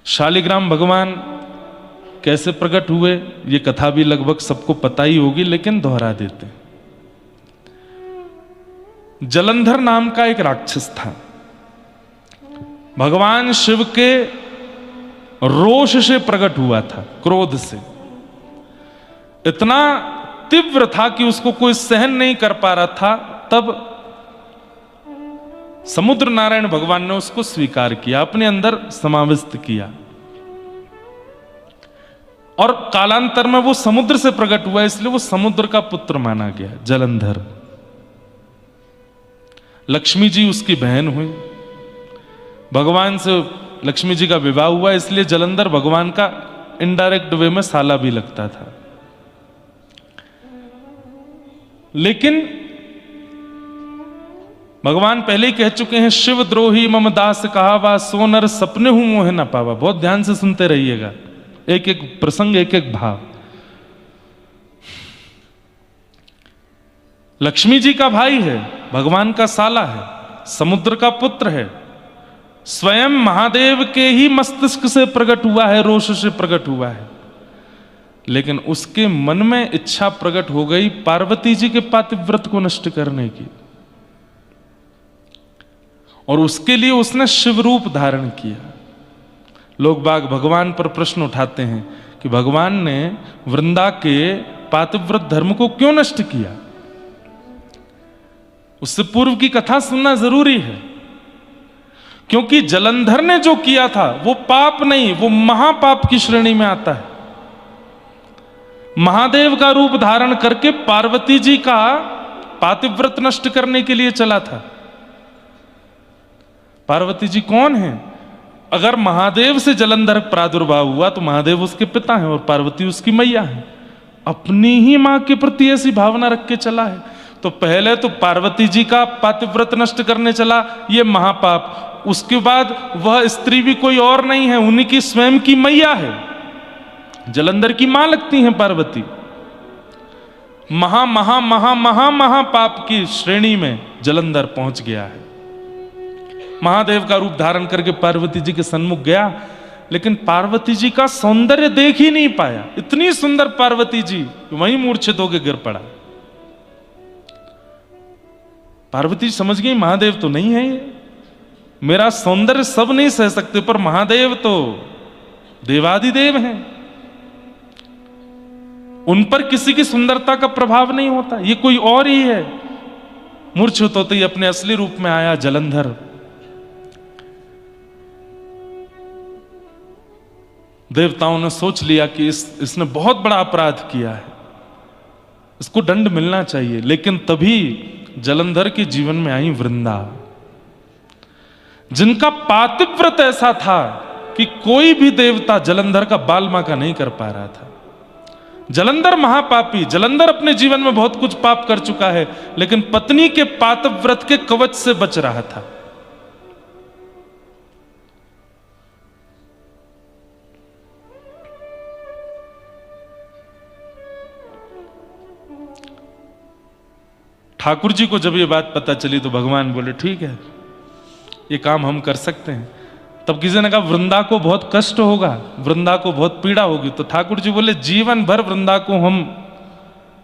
शालिग्राम भगवान कैसे प्रकट हुए ये कथा भी लगभग सबको पता ही होगी, लेकिन दोहरा देते हैं। जलंधर नाम का एक राक्षस था। भगवान शिव के रोष से प्रकट हुआ था, क्रोध से। इतना तीव्र था कि उसको कोई सहन नहीं कर पा रहा था। तब समुद्र नारायण भगवान ने उसको स्वीकार किया, अपने अंदर समाविष्ट किया, और कालांतर में वो समुद्र से प्रकट हुआ, इसलिए वो समुद्र का पुत्र माना गया, जलंधर। लक्ष्मी जी उसकी बहन हुई, भगवान से लक्ष्मी जी का विवाह हुआ, इसलिए जलंधर भगवान का इनडायरेक्ट वे में साला भी लगता था। लेकिन भगवान पहले ही कह चुके हैं, शिव द्रोही मम दास कहावा, सो नर सपने हूं मोह न पावा। बहुत ध्यान से सुनते रहिएगा, एक एक प्रसंग, एक एक भाव। लक्ष्मी जी का भाई है, भगवान का साला है, समुद्र का पुत्र है, स्वयं महादेव के ही मस्तिष्क से प्रकट हुआ है, रोष से प्रकट हुआ है। लेकिन उसके मन में इच्छा प्रकट हो गई पार्वती जी के पातिव्रत को नष्ट करने की, और उसके लिए उसने शिव रूप धारण किया। लोग बाग भगवान पर प्रश्न उठाते हैं कि भगवान ने वृंदा के पातिव्रत धर्म को क्यों नष्ट किया। उससे पूर्व की कथा सुनना जरूरी है, क्योंकि जलंधर ने जो किया था वो पाप नहीं, वो महापाप की श्रेणी में आता है। महादेव का रूप धारण करके पार्वती जी का पातिव्रत नष्ट करने के लिए चला था। पार्वती जी कौन है? अगर महादेव से जलंधर प्रादुर्भाव हुआ तो महादेव उसके पिता हैं और पार्वती उसकी मैया है। अपनी ही मां के प्रति ऐसी भावना रख के चला है, तो पहले तो पार्वती जी का पातिव्रत नष्ट करने चला, ये महापाप। उसके बाद वह स्त्री भी कोई और नहीं है, उन्हीं की स्वयं की मैया है, जलंधर की मां लगती हैं पार्वती। महा महा महा महा महापाप की श्रेणी में जलंधर पहुंच गया है। महादेव का रूप धारण करके पार्वती जी के सन्मुख गया, लेकिन पार्वती जी का सौंदर्य देख ही नहीं पाया। इतनी सुंदर पार्वती जी, वहीं मूर्छित होकर गिर पड़ा। पार्वती जी समझ गई महादेव तो नहीं है ये, मेरा सौंदर्य सब नहीं सह सकते, पर महादेव तो देवादिदेव हैं, उन पर किसी की सुंदरता का प्रभाव नहीं होता, ये कोई और ही है। मूर्छित होते ही अपने असली रूप में आया जलंधर। देवताओं ने सोच लिया कि इसने बहुत बड़ा अपराध किया है, इसको दंड मिलना चाहिए। लेकिन तभी जलंधर के जीवन में आई वृंदा, जिनका पातिव्रत ऐसा था कि कोई भी देवता जलंधर का बालमाका नहीं कर पा रहा था। जलंधर महापापी, जलंधर अपने जीवन में बहुत कुछ पाप कर चुका है, लेकिन पत्नी के पातिव्रत के कवच से बच रहा था। ठाकुर जी को जब ये बात पता चली तो भगवान बोले ठीक है, ये काम हम कर सकते हैं। तब किसी ने कहा वृंदा को बहुत कष्ट होगा, वृंदा को बहुत पीड़ा होगी। तो ठाकुर जी बोले जीवन भर वृंदा को हम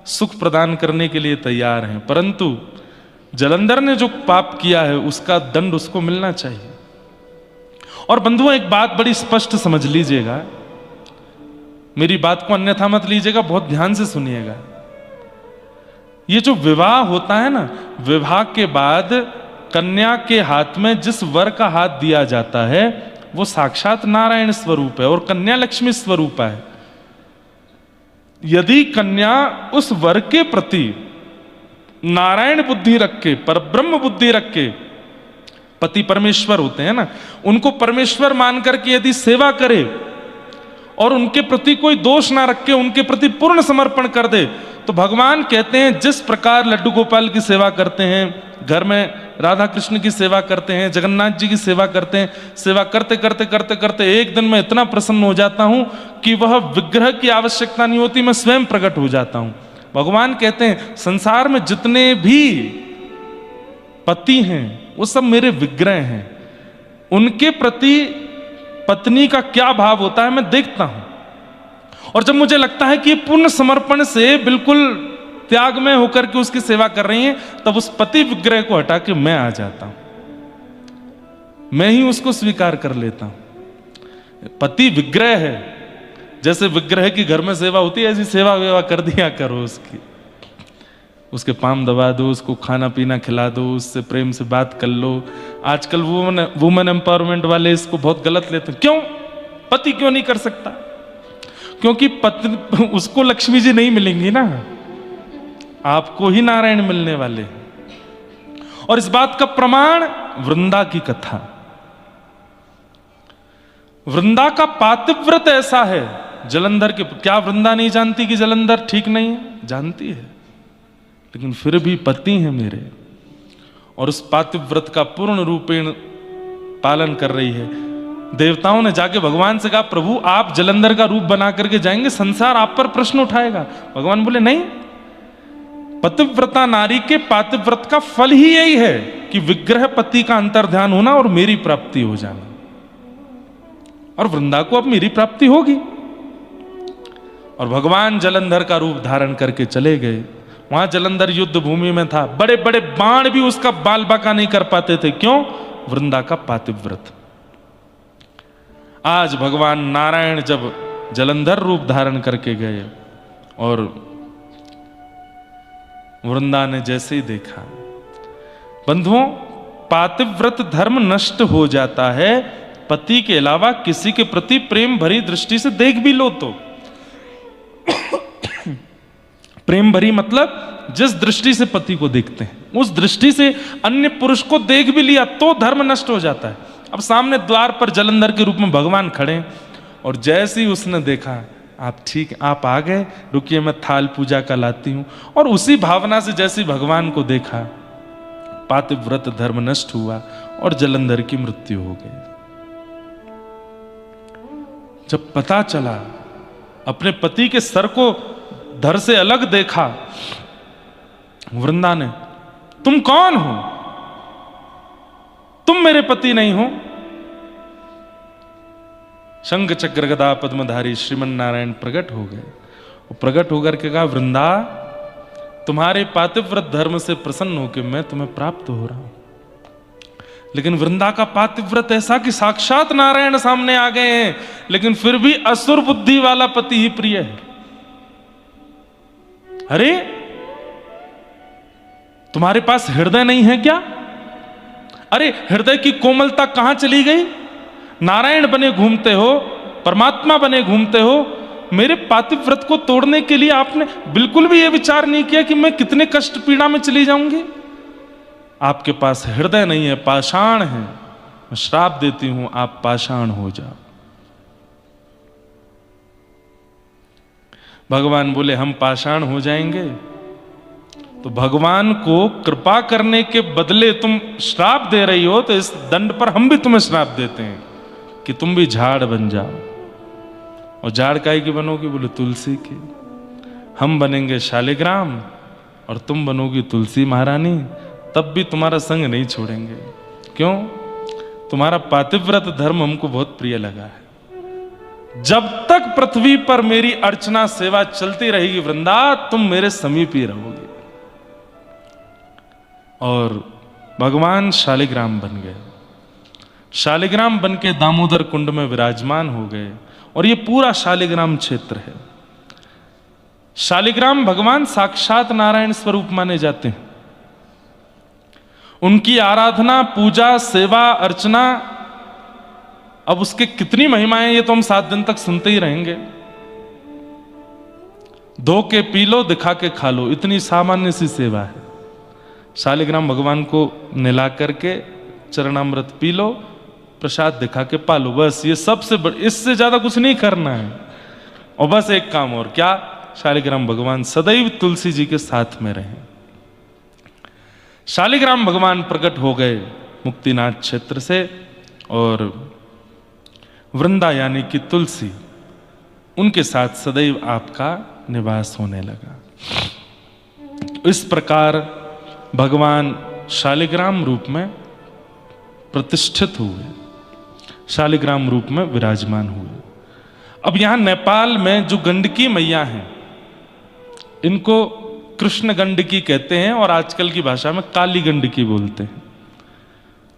सुख प्रदान करने के लिए तैयार हैं, परंतु जलंधर ने जो पाप किया है उसका दंड उसको मिलना चाहिए। और बंधुओं, एक बात बड़ी स्पष्ट समझ लीजिएगा, मेरी बात को अन्यथा मत लीजिएगा, बहुत ध्यान से सुनिएगा। ये जो विवाह होता है ना, विवाह के बाद कन्या के हाथ में जिस वर का हाथ दिया जाता है वो साक्षात नारायण स्वरूप है और कन्या लक्ष्मी स्वरूप है। यदि कन्या उस वर के प्रति नारायण बुद्धि रख के, परब्रह्म बुद्धि रख के, पति परमेश्वर होते हैं ना, उनको परमेश्वर मान करके यदि सेवा करे और उनके प्रति कोई दोष ना रख के उनके प्रति पूर्ण समर्पण कर दे, तो भगवान कहते हैं जिस प्रकार लड्डू गोपाल की सेवा करते हैं, घर में राधा कृष्ण की सेवा करते हैं, जगन्नाथ जी की सेवा करते हैं, सेवा करते करते करते करते एक दिन मैं इतना प्रसन्न हो जाता हूं कि वह विग्रह की आवश्यकता नहीं होती, मैं स्वयं प्रकट हो जाता हूं। भगवान कहते हैं संसार में जितने भी पति हैं वो सब मेरे विग्रह हैं, उनके प्रति पत्नी का क्या भाव होता है मैं देखता हूं, और जब मुझे लगता है कि ये पूर्ण समर्पण से बिल्कुल त्याग में होकर के उसकी सेवा कर रही हैं, तब उस पति विग्रह को हटा के मैं आ जाता हूं, मैं ही उसको स्वीकार कर लेता हूं। पति विग्रह है, जैसे विग्रह की घर में सेवा होती है ऐसी सेवा वेवा कर दिया करो उसकी, उसके पाम दबा दो, उसको खाना पीना खिला दो, उससे प्रेम से बात कर लो। आजकल वुमेन एम्पावरमेंट वाले इसको बहुत गलत लेते हैं। क्यों? पति क्यों नहीं कर सकता? क्योंकि पत्नी उसको लक्ष्मी जी नहीं मिलेंगी ना, आपको ही नारायण मिलने वाले। और इस बात का प्रमाण वृंदा की कथा। वृंदा का पातिव्रत ऐसा है, जलंधर के क्या वृंदा नहीं जानती कि जलंधर ठीक नहीं है? जानती है, लेकिन फिर भी पति हैं मेरे, और उस पातिव्रत का पूर्ण रूपेण पालन कर रही है। देवताओं ने जाके भगवान से कहा, प्रभु आप जलंधर का रूप बना करके जाएंगे, संसार आप पर प्रश्न उठाएगा। भगवान बोले नहीं, पतिव्रता नारी के पातिव्रत का फल ही यही है कि विग्रह पति का अंतर्ध्यान होना और मेरी प्राप्ति हो जाना। और वृंदा को अब मेरी प्राप्ति होगी। और भगवान जलंधर का रूप धारण करके चले गए। वहां जलंधर युद्ध भूमि में था, बड़े बड़े बाण भी उसका बाल बाका नहीं कर पाते थे। क्यों? वृंदा का पातिव्रत। आज भगवान नारायण जब जलंधर रूप धारण करके गए और वृंदा ने जैसे ही देखा, बंधुओं पातिव्रत धर्म नष्ट हो जाता है। पति के अलावा किसी के प्रति प्रेम भरी दृष्टि से देख भी लो तो प्रेम भरी मतलब जिस दृष्टि से पति को देखते हैं उस दृष्टि से अन्य पुरुष को देख भी लिया तो धर्म नष्ट हो जाता है। अब सामने द्वार पर जलंधर के रूप में भगवान खड़े, और जैसे ही उसने देखा आप ठीक, आप आ गए, रुकिए मैं थाल पूजा का लाती हूं, और उसी भावना से जैसे भगवान को देखा पातिव्रत धर्म नष्ट हुआ और जलंधर की मृत्यु हो गई। जब पता चला, अपने पति के सर को धड़ से अलग देखा, वृंदा ने, तुम कौन हो? तुम मेरे पति नहीं हो। शंख चक्र गदा पद्मधारी श्रीमन नारायण प्रकट हो गए। प्रकट होकर के कहा, वृंदा तुम्हारे पातिव्रत धर्म से प्रसन्न होकर मैं तुम्हें प्राप्त हो रहा हूं। लेकिन वृंदा का पातिव्रत ऐसा कि साक्षात नारायण सामने आ गए हैं, लेकिन फिर भी असुर बुद्धि वाला पति ही प्रिय है। अरे तुम्हारे पास हृदय नहीं है क्या? अरे हृदय की कोमलता कहां चली गई? नारायण बने घूमते हो, परमात्मा बने घूमते हो, मेरे पातिव्रत को तोड़ने के लिए आपने बिल्कुल भी यह विचार नहीं किया कि मैं कितने कष्ट पीड़ा में चली जाऊंगी। आपके पास हृदय नहीं है, पाषाण है। मैं श्राप देती हूं, आप पाषाण हो जाओ। भगवान बोले, हम पाषाण हो जाएंगे? तो भगवान को कृपा करने के बदले तुम श्राप दे रही हो, तो इस दंड पर हम भी तुम्हें श्राप देते हैं कि तुम भी झाड़ बन जाओ। और झाड़ काहे की बनोगी? बोले तुलसी की। हम बनेंगे शालिग्राम और तुम बनोगी तुलसी महारानी, तब भी तुम्हारा संग नहीं छोड़ेंगे। क्यों? तुम्हारा पातिव्रत धर्म हमको बहुत प्रिय लगा है। जब तक पृथ्वी पर मेरी अर्चना सेवा चलती रहेगी वृंदा, तुम मेरे समीप ही रहोगे। और भगवान शालिग्राम बन गए। शालिग्राम बन के दामोदर कुंड में विराजमान हो गए, और ये पूरा शालिग्राम क्षेत्र है। शालिग्राम भगवान साक्षात नारायण स्वरूप माने जाते हैं। उनकी आराधना, पूजा, सेवा, अर्चना, अब उसके कितनी महिमाएं ये तो हम 7 दिन तक सुनते ही रहेंगे। धो के पी लो, दिखा के खा लो, इतनी सामान्य सी सेवा है। शालिग्राम भगवान को निला करके चरणामृत पी लो, प्रसाद दिखा के पालो, बस ये सबसे इससे ज्यादा कुछ नहीं करना है। और बस एक काम और, क्या? शालिग्राम भगवान सदैव तुलसी जी के साथ में रहे। शालिग्राम भगवान प्रकट हो गए मुक्तिनाथ क्षेत्र से, और वृंदा यानी कि तुलसी, उनके साथ सदैव आपका निवास होने लगा। इस प्रकार भगवान शालिग्राम रूप में प्रतिष्ठित हुए। शालिग्राम रूप में विराजमान हुए। अब यहां नेपाल में जो गंडकी मैया हैं, इनको कृष्ण गंडकी कहते हैं और आजकल की भाषा में काली गंडकी बोलते हैं।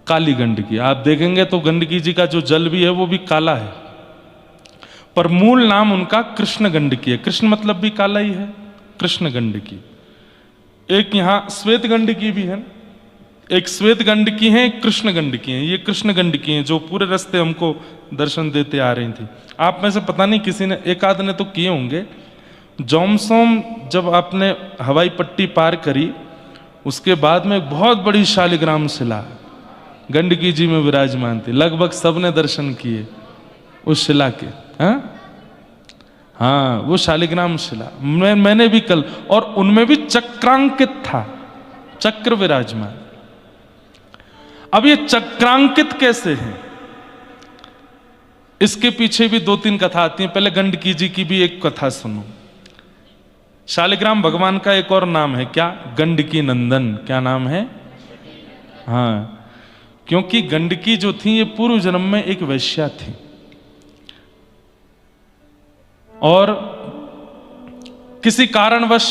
काली गंडकी आप देखेंगे तो गंडकी जी का जो जल भी है वो भी काला है, पर मूल नाम उनका कृष्ण गंडकी है। कृष्ण मतलब भी काला ही है, कृष्ण गंडकी। एक यहां श्वेत गंडकी भी है, एक श्वेत गंडकी है, एक कृष्ण गंडकी है। ये कृष्ण गंडकी है जो पूरे रास्ते हमको दर्शन देते आ रही थी। आप में से पता नहीं किसी ने, एक आध ने तो किए होंगे। जोमसोम जब आपने हवाई पट्टी पार करी, उसके बाद में एक बहुत बड़ी शालिग्राम शिला गंडकी जी में विराजमान थी। लगभग सबने दर्शन किए उस शिला के। हाँ, वो शालिग्राम शिला मैंने भी कल, और उनमें भी चक्रांकित था, चक्र विराजमान। अब ये चक्रांकित कैसे है, इसके पीछे भी दो तीन कथा आती हैं। पहले गंडकी जी की भी एक कथा सुनो। शालिग्राम भगवान का एक और नाम है क्या? गंडकी नंदन। क्या नाम है? हाँ, क्योंकि गंडकी जो थी ये पूर्व जन्म में एक वैश्या थी और किसी कारणवश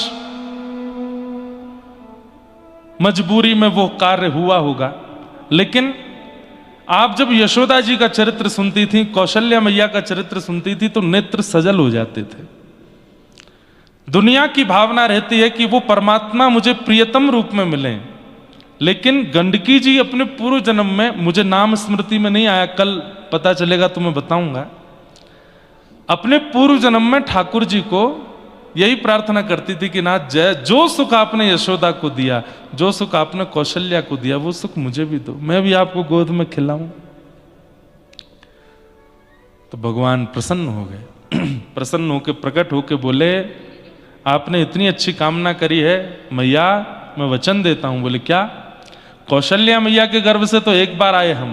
मजबूरी में वो कार्य हुआ होगा। लेकिन आप जब यशोदा जी का चरित्र सुनती थी, कौशल्या मैया का चरित्र सुनती थी, तो नेत्र सजल हो जाते थे। दुनिया की भावना रहती है कि वो परमात्मा मुझे प्रियतम रूप में मिले, लेकिन गंडकी जी अपने पूर्व जन्म में, मुझे नाम स्मृति में नहीं आया, कल पता चलेगा तो मैं बताऊंगा, अपने पूर्व जन्म में ठाकुर जी को यही प्रार्थना करती थी कि नाथ जय, जो सुख आपने यशोदा को दिया, जो सुख आपने कौशल्या को दिया, वो सुख मुझे भी दो, मैं भी आपको गोद में खिलाऊं। तो भगवान प्रसन्न हो गए। प्रसन्न होकर प्रकट होकर बोले, आपने इतनी अच्छी कामना करी है मैया, मैं वचन देता हूं। बोले क्या? कौशल्या मैया के गर्भ से तो एक बार आए हम,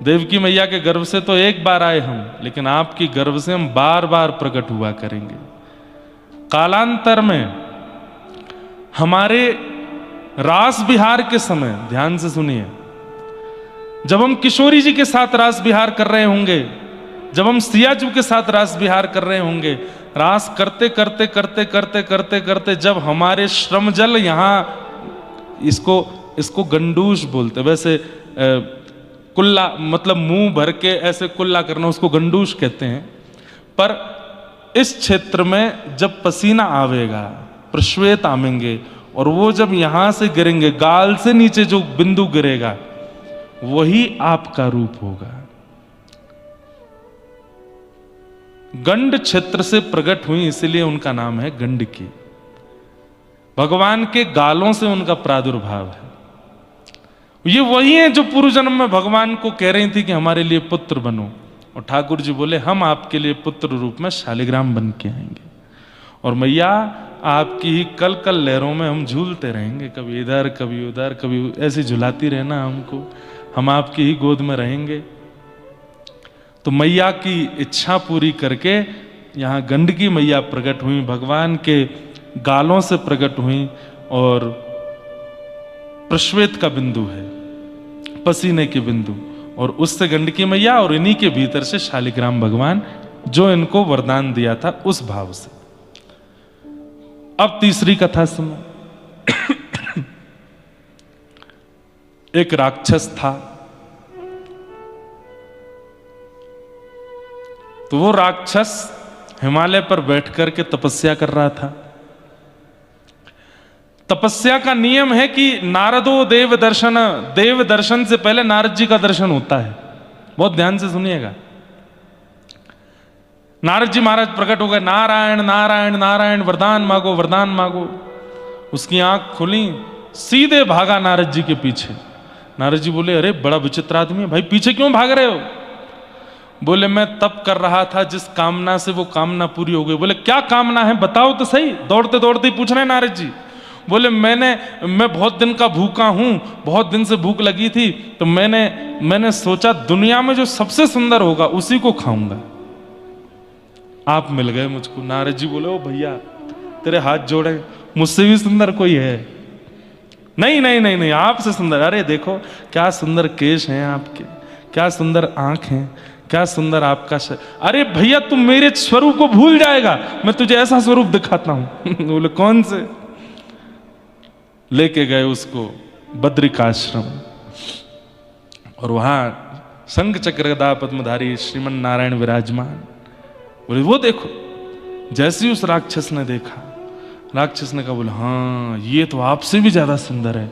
देवकी मैया के गर्भ से तो एक बार आए हम, लेकिन आपकी गर्भ से हम बार बार प्रकट हुआ करेंगे। कालांतर में हमारे रास विहार के समय, ध्यान से सुनिए, जब हम किशोरी जी के साथ रास विहार कर रहे होंगे, जब हम सियाजू के साथ रास विहार कर रहे होंगे, रास करते करते करते करते करते करते जब हमारे श्रम जल यहां, इसको गंडूश बोलते, वैसे कुल्ला मतलब मुंह भर के ऐसे कुल्ला करना, उसको गंडूश कहते हैं। पर इस क्षेत्र में जब पसीना आवेगा, प्रश्वेत आवेंगे, और वो जब यहां से गिरेंगे, गाल से नीचे जो बिंदु गिरेगा वही आपका रूप होगा। गंड क्षेत्र से प्रकट हुई, इसलिए उनका नाम है गंडकी। भगवान के गालों से उनका प्रादुर्भाव है। ये वही है जो पूर्व जन्म में भगवान को कह रही थी कि हमारे लिए पुत्र बनो, और ठाकुर जी बोले हम आपके लिए पुत्र रूप में शालिग्राम बन के आएंगे, और मैया आपकी ही कल कल लहरों में हम झूलते रहेंगे, कभी इधर कभी उधर, कभी ऐसी झुलाती रहना हमको, हम आपकी ही गोद में रहेंगे। तो मैया की इच्छा पूरी करके यहां गंडकी मैया प्रकट हुई, भगवान के गालों से प्रकट हुई, और प्रश्वेत का बिंदु है, पसीने के बिंदु, और उससे गंडकी मैया, और इन्हीं के भीतर से शालिग्राम भगवान, जो इनको वरदान दिया था उस भाव से। अब तीसरी कथा सुनो। एक राक्षस था, तो वो राक्षस हिमालय पर बैठ करके तपस्या कर रहा था। तपस्या का नियम है कि नारदो देव दर्शन से पहले नारद जी का दर्शन होता है। बहुत ध्यान से सुनिएगा। नारद जी महाराज प्रकट हो गए, नारायण नारायण नारायण, वरदान मांगो वरदान मांगो। उसकी आंख खुली, सीधे भागा नारद जी के पीछे। नारद जी बोले, अरे बड़ा विचित्र आदमी है भाई, पीछे क्यों भाग रहे हो? बोले, मैं तप कर रहा था, जिस कामना से वो कामना पूरी हो गई। बोले, क्या कामना है बताओ तो सही। दौड़ते दौड़ते ही पूछ रहे नारद जी। बोले, मैं बहुत दिन का भूखा हूं, बहुत दिन से भूख लगी थी, तो मैंने सोचा दुनिया में जो सबसे सुंदर होगा उसी को खाऊंगा। आप मिल गए मुझको। नारद जी बोले, ओ भैया तेरे हाथ जोड़े, मुझसे भी सुंदर कोई है? नहीं नहीं नहीं नहीं, आपसे सुंदर। अरे देखो क्या सुंदर केश हैं आपके, क्या सुंदर आंख है, क्या सुंदर आपका अरे भैया तुम मेरे स्वरूप को भूल जाएगा, मैं तुझे ऐसा स्वरूप दिखाता हूं। बोले कौन से? लेके गए उसको बद्रिकाश्रम, और वहां शंख चक्र गदा पद्मधारी श्रीमन नारायण विराजमान। बोले वो देखो। जैसे ही उस राक्षस ने देखा, राक्षस ने कहा, बोले हाँ ये तो आपसे भी ज्यादा सुंदर है,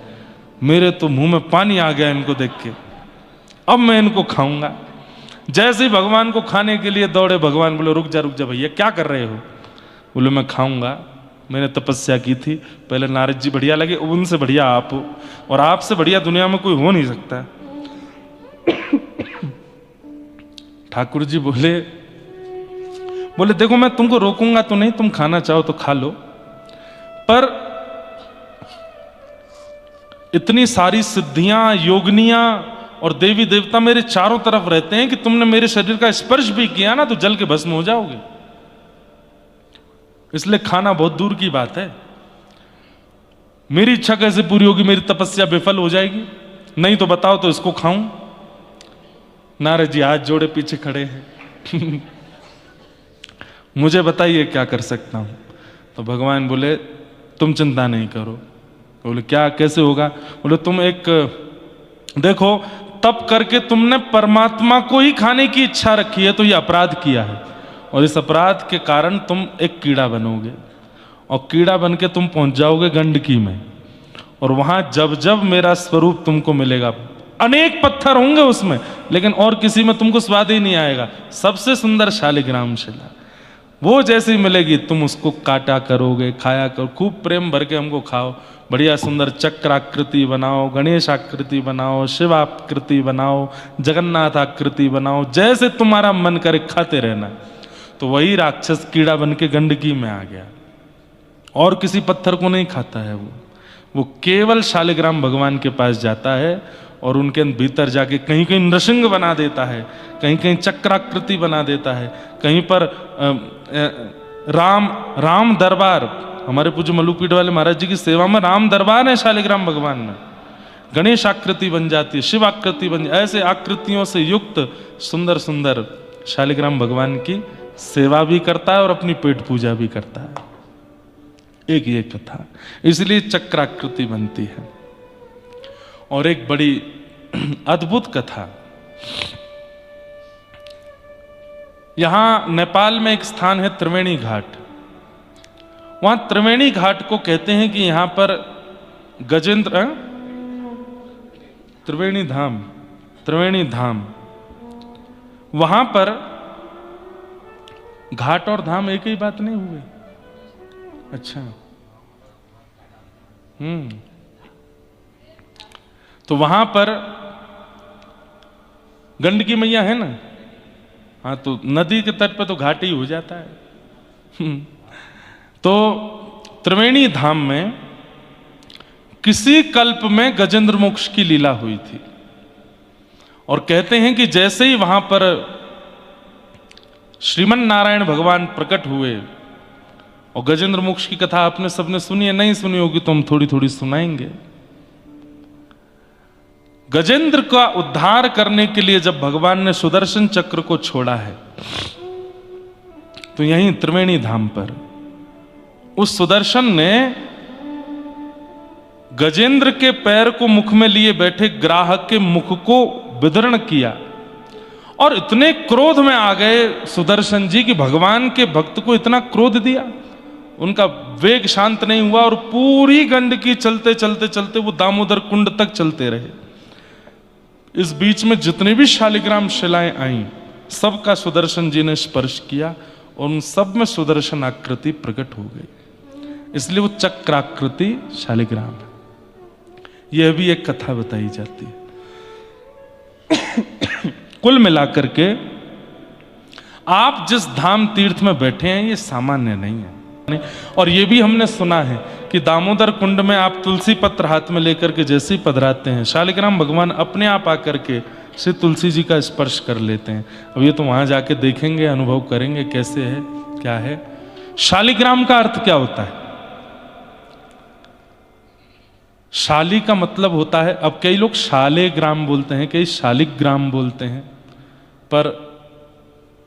मेरे तो मुंह में पानी आ गया इनको देख के, अब मैं इनको खाऊंगा। जैसे ही भगवान को खाने के लिए दौड़े, भगवान बोले रुक जा भैया, क्या कर रहे हो? बोले मैं खाऊंगा, मैंने तपस्या की थी, पहले नारद जी बढ़िया लगे, उनसे बढ़िया आप हो, और आपसे बढ़िया दुनिया में कोई हो नहीं सकता। ठाकुर जी बोले देखो मैं तुमको रोकूंगा तो नहीं, तुम खाना चाहो तो खा लो, पर इतनी सारी सिद्धियां, योगनियां और देवी देवता मेरे चारों तरफ रहते हैं कि तुमने मेरे शरीर का स्पर्श भी किया ना तो जल के भस्म हो जाओगे, इसलिए खाना बहुत दूर की बात है। मेरी इच्छा कैसे पूरी होगी? मेरी तपस्या विफल हो जाएगी। नहीं तो बताओ तो इसको खाऊं? नारद जी हाथ जोड़े पीछे खड़े हैं। मुझे बताइए क्या कर सकता हूं? तो भगवान बोले तुम चिंता नहीं करो। बोले क्या, कैसे होगा? बोले तुम एक देखो, तप करके तुमने परमात्मा को ही खाने की इच्छा रखी है तो ये अपराध किया है, और इस अपराध के कारण तुम एक कीड़ा बनोगे, और कीड़ा बन के तुम पहुंच जाओगे गंडकी में, और वहां जब जब मेरा स्वरूप तुमको मिलेगा, अनेक पत्थर होंगे उसमें, लेकिन और किसी में तुमको स्वाद ही नहीं आएगा, सबसे सुंदर शालिग्राम शिला वो जैसी मिलेगी तुम उसको काटा करोगे, खाया करो, खूब प्रेम भर के हमको खाओ, बढ़िया सुंदर चक्राकृति बनाओ, गणेश आकृति बनाओ, शिव आकृति बनाओ, जगन्नाथ आकृति बनाओ, जैसे तुम्हारा मन करे खाते रहना। तो वही राक्षस कीड़ा बन के गंडकी में आ गया, और किसी पत्थर को नहीं खाता है वो केवल शालिग्राम भगवान के पास जाता है, और उनके भीतर जाके कहीं कहीं नृसिंह बना देता है, कहीं कहीं चक्राकृति बना देता है, कहीं पर राम दरबार, हमारे पूज्य मल्लुपीठ वाले महाराज जी की सेवा में राम दरबार है शालिग्राम भगवान में, गणेश आकृति बन जाती है, शिव आकृति बन, ऐसे आकृतियों से युक्त सुंदर सुंदर शालिग्राम भगवान की सेवा भी करता है और अपनी पेट पूजा भी करता है। एक ये कथा, इसलिए चक्राकृति बनती है। और एक बड़ी अद्भुत कथा, यहां नेपाल में एक स्थान है त्रिवेणी घाट, वहां त्रिवेणी घाट को कहते हैं कि यहां पर गजेंद्र त्रिवेणी धाम, वहां पर घाट और धाम एक ही बात नहीं हुए? अच्छा, तो वहां पर गंडकी मैया है ना, हाँ, तो नदी के तट पे तो घाट ही हो जाता है। तो त्रिवेणी धाम में किसी कल्प में गजेंद्र मोक्ष की लीला हुई थी, और कहते हैं कि जैसे ही वहां पर श्रीमन नारायण भगवान प्रकट हुए, और गजेंद्र मोक्ष की कथा आपने सबने सुनी है, नहीं सुनी होगी तो हम थोड़ी थोड़ी सुनाएंगे। गजेंद्र का उद्धार करने के लिए जब भगवान ने सुदर्शन चक्र को छोड़ा है, तो यहीं त्रिवेणी धाम पर उस सुदर्शन ने गजेंद्र के पैर को मुख में लिए बैठे ग्राहक के मुख को विदर्ण किया, और इतने क्रोध में आ गए सुदर्शन जी कि भगवान के भक्त को इतना क्रोध दिया, उनका वेग शांत नहीं हुआ, और पूरी गंडकी चलते चलते चलते वो दामोदर कुंड तक चलते रहे। इस बीच में जितने भी शालिग्राम शिलाएं आईं, सबका सुदर्शन जी ने स्पर्श किया, और उन सब में सुदर्शन आकृति प्रकट हो गई, इसलिए वो चक्राकृति शालिग्राम है। यह भी एक कथा बताई जाती है। कुल मिलाकर के आप जिस धाम तीर्थ में बैठे हैं ये सामान्य नहीं है, और ये भी हमने सुना है कि दामोदर कुंड में आप तुलसी पत्र हाथ में लेकर के जैसे ही पधराते हैं, शालिग्राम भगवान अपने आप आकर के श्री तुलसी जी का स्पर्श कर लेते हैं। अब ये तो वहां जाके देखेंगे, अनुभव करेंगे कैसे है, क्या है। शालिग्राम का अर्थ क्या होता है? शाली का मतलब होता है, अब कई लोग शालेग्राम बोलते हैं, कई शालिग्राम बोलते हैं, पर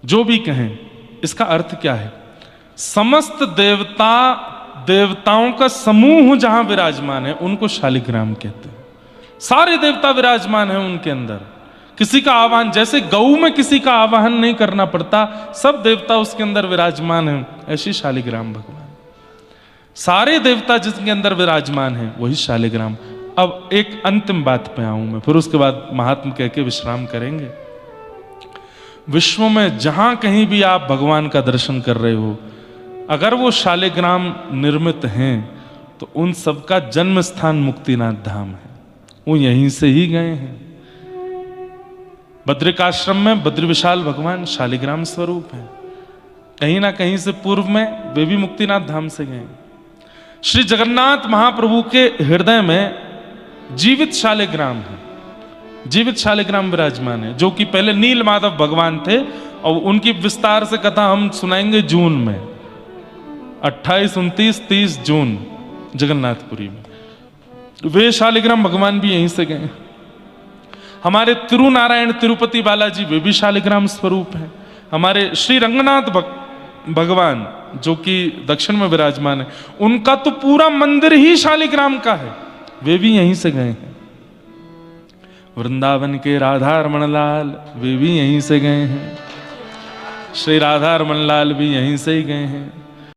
जो भी कहें इसका अर्थ क्या है? समस्त देवताओं का समूह जहां विराजमान है उनको शालिग्राम कहते हैं। सारे देवता विराजमान हैं उनके अंदर, किसी का आवाहन, जैसे गऊ में किसी का आवाहन नहीं करना पड़ता, सब देवता उसके अंदर विराजमान हैं, ऐसी शालिग्राम भगवान। सारे देवता जिसके अंदर विराजमान हैं वही शालिग्राम। अब एक अंतिम बात पे आऊं मैं, फिर उसके बाद महात्मा कह के विश्राम करेंगे। विश्व में जहां कहीं भी आप भगवान का दर्शन कर रहे हो, अगर वो शालिग्राम निर्मित हैं तो उन सबका जन्म स्थान मुक्तिनाथ धाम है, वो यहीं से ही गए हैं। बद्रिकाश्रम में बद्री विशाल भगवान शालिग्राम स्वरूप है, कहीं ना कहीं से पूर्व में वे भी मुक्तिनाथ धाम से गए। श्री जगन्नाथ महाप्रभु के हृदय में जीवित शालिग्राम है, जीवित शालिग्राम विराजमान है, जो कि पहले नील माधव भगवान थे, और उनकी विस्तार से कथा हम सुनाएंगे जून में, 28, 29, 30 जून जगन्नाथपुरी में। वे शालिग्राम भगवान भी यहीं से गए। हमारे तिरुनारायण तिरुपति बालाजी वे भी शालिग्राम स्वरूप हैं। हमारे श्री रंगनाथ भगवान जो कि दक्षिण में विराजमान है, उनका तो पूरा मंदिर ही शालिग्राम का है, वे भी यहीं से गए हैं। वृंदावन के राधा रमण लाल वे भी यहीं से गए हैं, श्री राधा रमण लाल भी यहीं से ही गए हैं।